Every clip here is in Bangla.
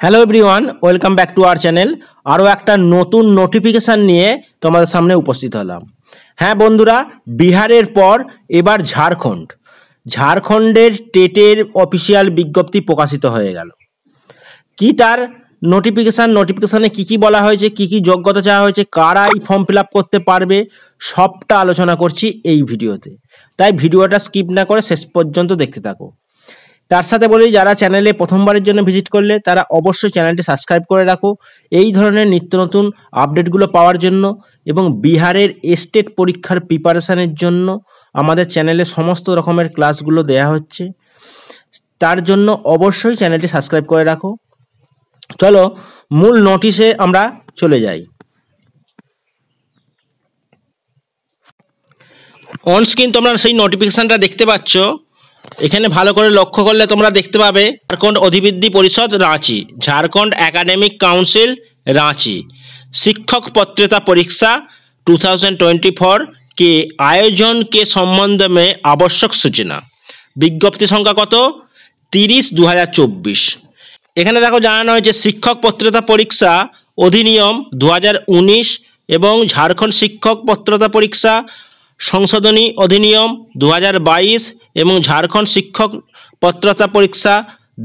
Hello everyone, welcome back to our channel. আরও একটা নতুন নোটিফিকেশান নিয়ে তোমাদের সামনে উপস্থিত হলাম। হ্যাঁ বন্ধুরা, বিহারের পর এবার ঝাড়খণ্ডের টেটের অফিসিয়াল বিজ্ঞপ্তি প্রকাশিত হয়ে গেল। কি তার নোটিফিকেশানে কি বলা হয়েছে, কি যোগ্যতা চাওয়া হয়েছে, কারা এই ফর্ম ফিল আপ করতে পারবে, সবটা আলোচনা করছি এই ভিডিওতে। তাই ভিডিওটা স্কিপ না করে শেষ পর্যন্ত দেখতে থাকো। তার সাথে বলি, যারা চ্যানেলে প্রথমবারের জন্য ভিজিট করলে তারা অবশ্যই চ্যানেলটি সাবস্ক্রাইব করে রাখো এই ধরনের নিত্য নতুন আপডেটগুলো পাওয়ার জন্য। এবং বিহারের স্টেট পরীক্ষার প্রিপারেশানের জন্য আমাদের চ্যানেলে সমস্ত রকমের ক্লাসগুলো দেয়া হচ্ছে, তার জন্য অবশ্যই চ্যানেলটি সাবস্ক্রাইব করে রাখো। চলো মূল নোটিশে আমরা চলে যাই। অন স্ক্রিন তোমরা সেই নোটিফিকেশানটা দেখতে পাচ্ছ। এখানে ভালো করে লক্ষ্য করলে তোমরা দেখতে পাবে ঝাড়খণ্ড অধিবৃদ্ধি পরিষদ রাঁচি, ঝাড়খণ্ড একাডেমিক কাউন্সিল রাঁচি, शिक्षक पात्रता परीक्षा 2024 के आयोजन के संबंध में आवश्यक सूचना। विज्ञप्ति संख्या कत 30/2024। এখানে দেখো জানানো হয়েছে শিক্ষক পাত্রতা পরীক্ষা অধিনিয়ম 2019 এবং ঝাড়খণ্ড শিক্ষক পাত্রতা পরীক্ষা সংশোধনী অধিনিয়ম 2022 এবং ঝাড়খণ্ড শিক্ষক পাত্রতা পরীক্ষা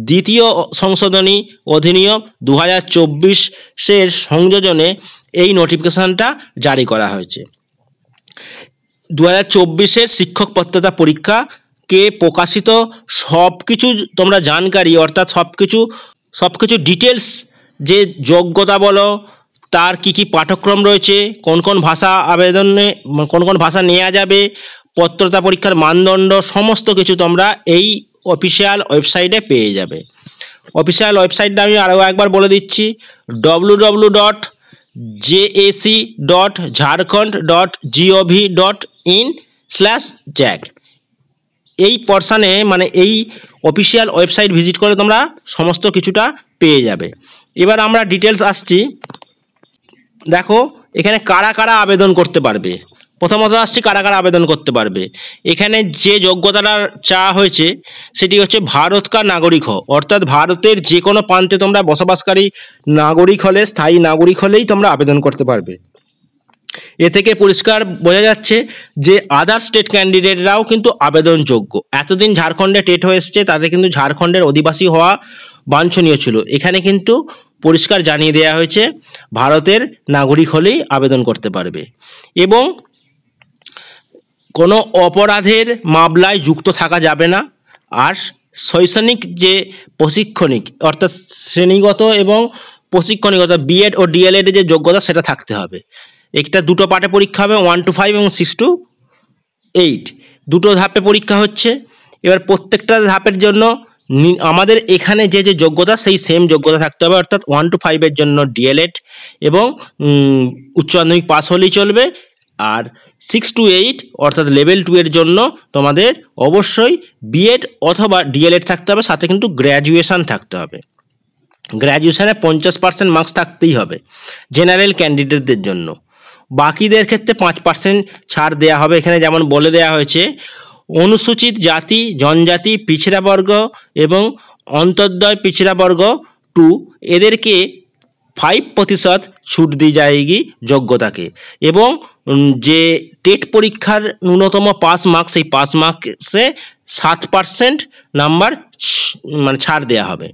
দ্বিতীয় সংশোধনী অধিনিয়ম 2024 সংযোজনে এই নোটিফিকেশনটা জারি করা হয়েছে। 2024 শিক্ষক পাত্রতা পরীক্ষা কে প্রকাশিত সব কিছু তোমরা জানকারি, অর্থাৎ সব কিছু ডিটেলস, যে যোগ্যতা বলো, তার কি পাঠ্যক্রম রয়েছে, কোন কোন ভাষা আবেদনে কোন ভাষা নেওয়া যাবে, পাত্রতা পরীক্ষার মানদণ্ড, সমস্ত কিছু তোমরা এই অফিসিয়াল ওয়েবসাইটে পেয়ে যাবে। অফিসিয়াল ওয়েবসাইটটা আমি আরও একবার বলে দিচ্ছি, www.jac.jharkhand.gov.in/jac। এই পর্সানে মানে এই অফিসিয়াল ওয়েবসাইট ভিজিট করে তোমরা সমস্ত কিছুটা পেয়ে যাবে। এবার আমরা ডিটেলস আসছি। দেখো এখানে কারা কারা আবেদন করতে পারবে। প্রথমত আসছি কারা কারা আবেদন করতে পারবে। এখানে যে যোগ্যতাটা চাওয়া হয়েছে সেটি হচ্ছে ভারত কা নাগরিক হো, অর্থাৎ ভারতের যে কোনো প্রান্তে তোমরা বসবাসকারী নাগরিক হলে, স্থায়ী নাগরিক হলেই তোমরা আবেদন করতে পারবে। এ থেকে পরিষ্কার বোঝা যাচ্ছে যে আদার স্টেট ক্যান্ডিডেটরাও কিন্তু আবেদনযোগ্য। এতদিন ঝাড়খণ্ডে টেট হয়ে এসছে, তাতে কিন্তু ঝাড়খণ্ডের অধিবাসী হওয়া বাঞ্ছনীয় ছিল। এখানে কিন্তু পরিষ্কার জানিয়ে দেওয়া হয়েছে ভারতের নাগরিক হলেই আবেদন করতে পারবে। এবং কোনো অপরাধের মামলায় যুক্ত থাকা যাবে না। আর শৈক্ষণিক যে প্রশিক্ষণিক, অর্থাৎ শ্রেণীগত এবং প্রশিক্ষণিকতা বিএড ও ডিএলএড যে যোগ্যতা সেটা থাকতে হবে। একটা দুটো পার্টে পরীক্ষা হবে, 1 to 5 এবং 6 to 8, দুটো ধাপে পরীক্ষা হচ্ছে। এবার প্রত্যেকটা ধাপের জন্য আমাদের এখানে যে যোগ্যতা সেই সেম যোগ্যতা থাকতে হবে, অর্থাৎ 1 to 5 এর জন্য ডিএলএড এবং উচ্চ মাধ্যমিক পাস হলেই চলবে। আর 6 to 8 অর্থাৎ লেভেল 2 এর জন্য তোমাদের অবশ্যই বিএড অথবা ডিএলএড থাকতে হবে, সাথে কিন্তু গ্র্যাজুয়েশন থাকতে হবে। গ্র্যাজুয়েশনে 50% মার্কস থাকতেই হবে জেনারেল ক্যান্ডিডেটদের জন্য। বাকিদের ক্ষেত্রে 5% ছাড় দেওয়া হবে। এখানে যেমন বলে দেওয়া হয়েছে, অনুসূচিত জাতি জনজাতি পিছড়া বর্গ এবং অন্তর্দয় পিছড়া বর্গ 2 এদেরকে 5% छूट दी जाएगी যোগ্যতাকে। এবং যে টেট পরীক্ষার ন্যূনতম পাস মার্কস, সেই পাস মার্কসে 7% নাম্বার মানে ছাড় দেওয়া হবে।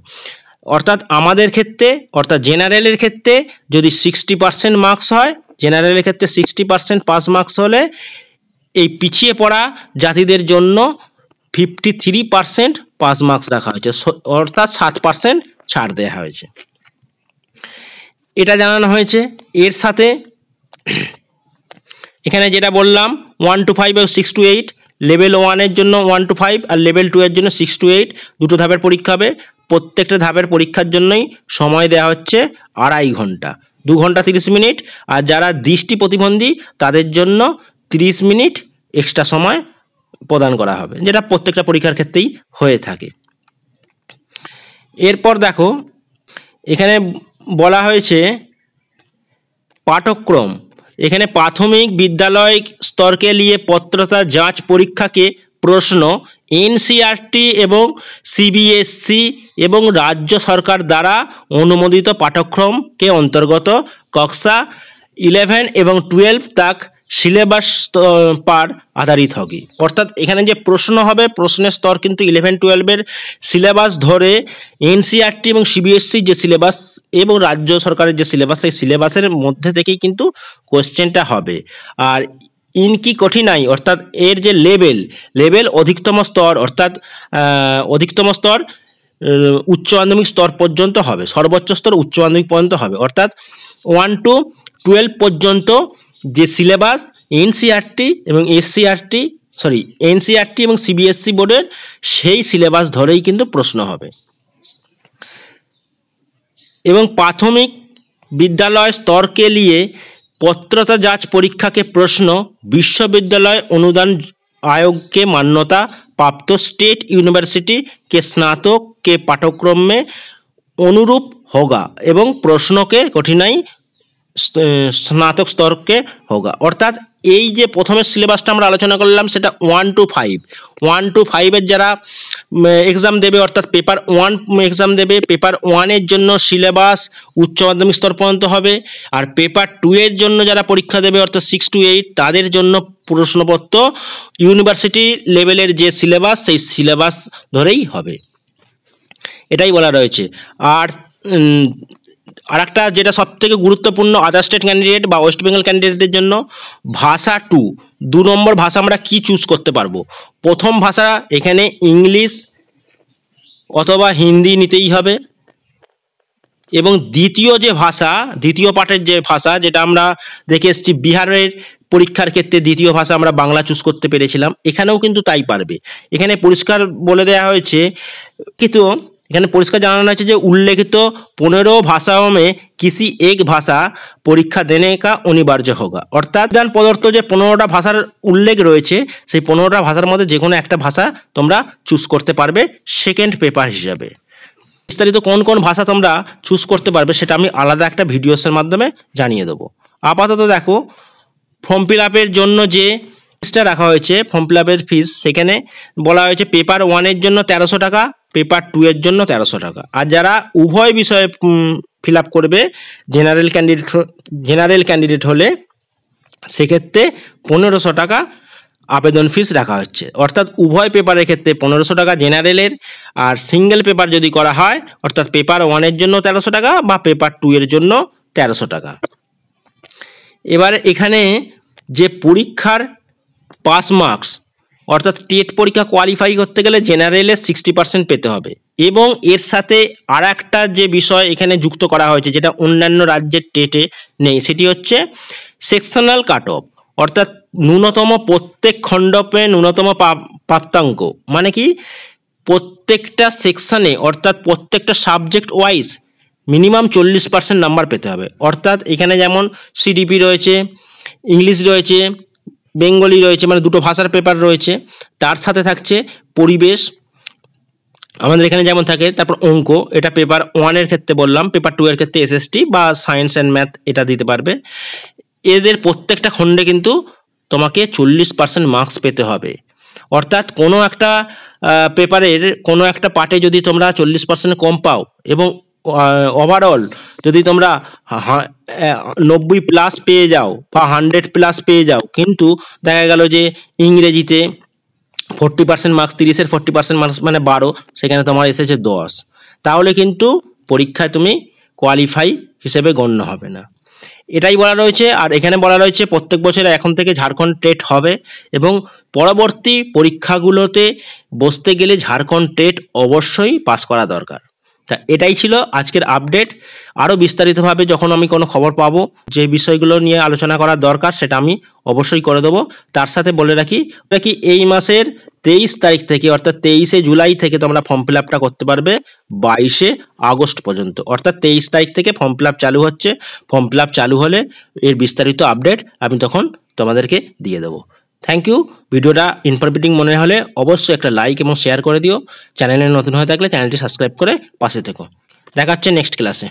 অর্থাৎ আমাদের ক্ষেত্রে, অর্থাৎ জেনারেলের ক্ষেত্রে যদি 60% মার্কস হয়, জেনারেলের ক্ষেত্রে 60% পাস মার্কস হলে এই পিছিয়ে পড়া জাতিদের জন্য 53% পাস মার্কস রাখা হয়েছে, অর্থাৎ 7% ছাড় দেওয়া হয়েছে। এটা জানানো হয়েছে। এর সাথে এখানে যেটা বললাম 1 to 5 এবং 6 to 8, লেভেল 1 এর জন্য 1 to 5 আর লেভেল 2 এর জন্য 6 to 8, দুটো ধাপের পরীক্ষা হবে। প্রত্যেকটা ধাপের পরীক্ষার জন্যই সময় দেওয়া হচ্ছে 2.5 ঘন্টা, 2 ঘন্টা 30 মিনিট। আর যারা দৃষ্টি প্রতিবন্ধী তাদের জন্য 30 মিনিট এক্সট্রা সময় প্রদান করা হবে, যেটা প্রত্যেকটা পরীক্ষার ক্ষেত্রেই হয়ে থাকে। এরপর দেখো এখানে বলা হয়েছে पाठ्यक्रम। এখানে प्राथमिक विद्यालय स्तर के लिए पात्रता जांच परीक्षा के प्रश्न এনসিইআরটি এবং সিবিএসই এবং রাজ্য সরকার দ্বারা অনুমোদিত পাঠ্যক্রমকে অন্তর্গত कक्षा 11 এবং 12 तक সিলেবাস पर आधारित होगी। অর্থাৎ এখানে যে প্রশ্ন হবে প্রশ্নের স্তর কিন্তু 11-12 এর সিলেবাস ধরে এনসিইআরটি এবং সিবিএসই যে সিলেবাস এবং রাজ্য সরকারের যে সিলেবাস সেই সিলেবাসের মধ্যে থেকেই কিন্তু কোশ্চেনটা হবে। আর ইনকি কঠিনাই অর্থাৎ এর যে লেভেল অধিকতম স্তর অর্থাৎ অধিকতম স্তর উচ্চ মাধ্যমিক স্তর পর্যন্ত হবে, সর্বোচ্চ স্তর উচ্চ মাধ্যমিক পর্যন্ত হবে। অর্থাৎ 1 to 12 পর্যন্ত যে সিলেবাস এনসিইআরটি এবং এনসিইআরটি এবং সিবিএসই বোর্ডের সেই সিলেবাস ধরেই কিন্তু প্রশ্ন হবে। এবং प्राथमिक विद्यालय स्तर के लिए पत्रता जांच परीक्षा के प्रश्न विश्वविद्यालय अनुदान आयोग के मान्यता प्राप्त स्टेट यूनिवर्सिटी के स्नातक के पाठ्यक्रम में अनुरूप होगा एवं प्रश्न के कठिनाई स्नातक स्तर के होगा। अर्थात এই যে প্রথমের সিলেবাসটা আমরা আলোচনা করলাম সেটা 1 to 5 এর যারা এক্সাম দেবে অর্থাৎ পেপার 1 এক্সাম দেবে, পেপার 1 এর জন্য সিলেবাস উচ্চ মাধ্যমিক স্তর পর্যন্ত হবে। আর পেপার 2 এর জন্য যারা পরীক্ষা দেবে অর্থাৎ 6 to 8 তাদের জন্য প্রশ্নপত্র ইউনিভার্সিটি লেভেলের যে সিলেবাস সেই সিলেবাস ধরেই হবে, এটাই বলা রয়েছে। আর একটা যেটা সবথেকে গুরুত্বপূর্ণ আদার স্টেট ক্যান্ডিডেট বা ওয়েস্ট বেঙ্গল ক্যান্ডিডেটদের জন্য ভাষা 2 নম্বর ভাষা আমরা কি চুজ করতে পারবো। প্রথম ভাষা এখানে ইংলিশ অথবা হিন্দি নিতেই হবে এবং দ্বিতীয় পাঠের যে ভাষা যেটা আমরা দেখে এসেছি বিহারের পরীক্ষার ক্ষেত্রে দ্বিতীয় ভাষা আমরা বাংলা চুজ করতে পেরেছিলাম, এখানেও কিন্তু তাই পারবে। এখানে পরিষ্কার বলে দেওয়া হয়েছে কিন্তু এখানে পরিষ্কার জানানো হয়েছে যে उल्लेखित 15 भाषाओं में किसी एक भाषा परीक्षा देने का अनिवार्य होगा। অর্থাৎ দান প্রদত্ত যে 15টা ভাষার উল্লেখ রয়েছে সেই 15টা ভাষার মধ্যে যে কোনো একটা ভাষা তোমরা চুজ করতে পারবে সেকেন্ড পেপার হিসাবে। বিস্তারিত কোন কোন ভাষা তোমরা চুজ করতে পারবে সেটা আমি আলাদা একটা ভিডিওসের মাধ্যমে জানিয়ে দেবো। আপাতত দেখো ফর্ম ফিল আপের জন্য যে ফিসটা রাখা হয়েছে, ফর্ম ফিল আপের ফিস সেখানে বলা হয়েছে পেপার 1 এর জন্য 1300 টাকা, পেপার 2 এর জন্য 1300 টাকা। আর যারা উভয় বিষয়ে ফিল আপ করবে জেনারেল ক্যান্ডিডেট হলে সেক্ষেত্রে 1500 টাকা আবেদন ফিস রাখা হচ্ছে। অর্থাৎ উভয় পেপারের ক্ষেত্রে 1500 টাকা জেনারেলের, আর সিঙ্গেল পেপার যদি করা হয় অর্থাৎ পেপার 1 এর জন্য 1300 টাকা বা পেপার 2 এর জন্য 1300 টাকা। এবার এখানে যে পরীক্ষার পাস মার্কস অর্থাৎ টেট পরীক্ষা কোয়ালিফাই করতে গেলে জেনারেলে 60% পেতে হবে এবং এর সাথে আর একটা যে বিষয় এখানে যুক্ত করা হয়েছে যেটা অন্যান্য রাজ্যের টেটে নেই সেটি হচ্ছে সেকশনাল কাট অফ। অর্থাৎ ন্যূনতম প্রত্যেক খণ্ডপে ন্যূনতম প্রাপ্তাঙ্ক, মানে কি প্রত্যেকটা সেকশনে অর্থাৎ প্রত্যেকটা সাবজেক্ট ওয়াইজ মিনিমাম 40% নাম্বার পেতে হবে। অর্থাৎ এখানে যেমন সিডিপি রয়েছে, ইংলিশ রয়েছে, বেঙ্গলি রয়েছে, মানে দুটো ভাষার পেপার রয়েছে, তার সাথে থাকছে পরিবেশ আমাদের এখানে যেমন থাকে, তারপর অঙ্ক, এটা পেপার 1 এর ক্ষেত্রে বললাম, পেপার 2 এর ক্ষেত্রে এসএসটি বা সায়েন্স অ্যান্ড ম্যাথ এটা দিতে পারবে। এদের প্রত্যেকটা খণ্ডে কিন্তু তোমাকে 40% মার্কস পেতে হবে। অর্থাৎ কোনো একটা পেপারের কোনো একটা পার্টে যদি তোমরা 40% কম পাও এবং ওভারঅল যদি তোমরা 90+ পেয়ে যাও বা 100+ পেয়ে যাও, কিন্তু দেখা গেল যে ইংরেজিতে 40% মার্কস, 30-এর 40% মার্কস মানে 12, সেখানে তোমার এসেছে 10, তাহলে কিন্তু পরীক্ষায় তুমি কোয়ালিফাই হিসেবে গণ্য হবে না, এটাই বলা রয়েছে। আর এখানে বলা রয়েছে প্রত্যেক বছর এখন থেকে ঝাড়খণ্ড টেট হবে এবং পরবর্তী পরীক্ষাগুলোতে বসতে গেলে ঝাড়খণ্ড টেট অবশ্যই পাস করা দরকার। তা এটাই ছিল আজকের আপডেট। আরও বিস্তারিতভাবে যখন আমি কোনো খবর পাবো যে বিষয়গুলো নিয়ে আলোচনা করার দরকার সেটা আমি অবশ্যই করে দেবো। তার সাথে বলে রাখি এই মাসের 23 তারিখ থেকে অর্থাৎ 23শে জুলাই থেকে তোমরা ফর্ম ফিল আপটা করতে পারবে 22শে আগস্ট পর্যন্ত। অর্থাৎ 23 তারিখ থেকে ফর্ম ফিল আপ চালু হচ্ছে। ফর্ম ফিল আপ চালু হলে এর বিস্তারিত আপডেট আমি তখন তোমাদেরকে দিয়ে দেবো। Thank you. ভিডিওটা ইনফরমেটিভ মনে হলে অবশ্যই একটা লাইক এবং শেয়ার করে দিও। চ্যানেলে নতুন হয়ে থাকলে চ্যানেলটি সাবস্ক্রাইব করে পাশে থেকো। দেখা হচ্ছে নেক্সট ক্লাসে।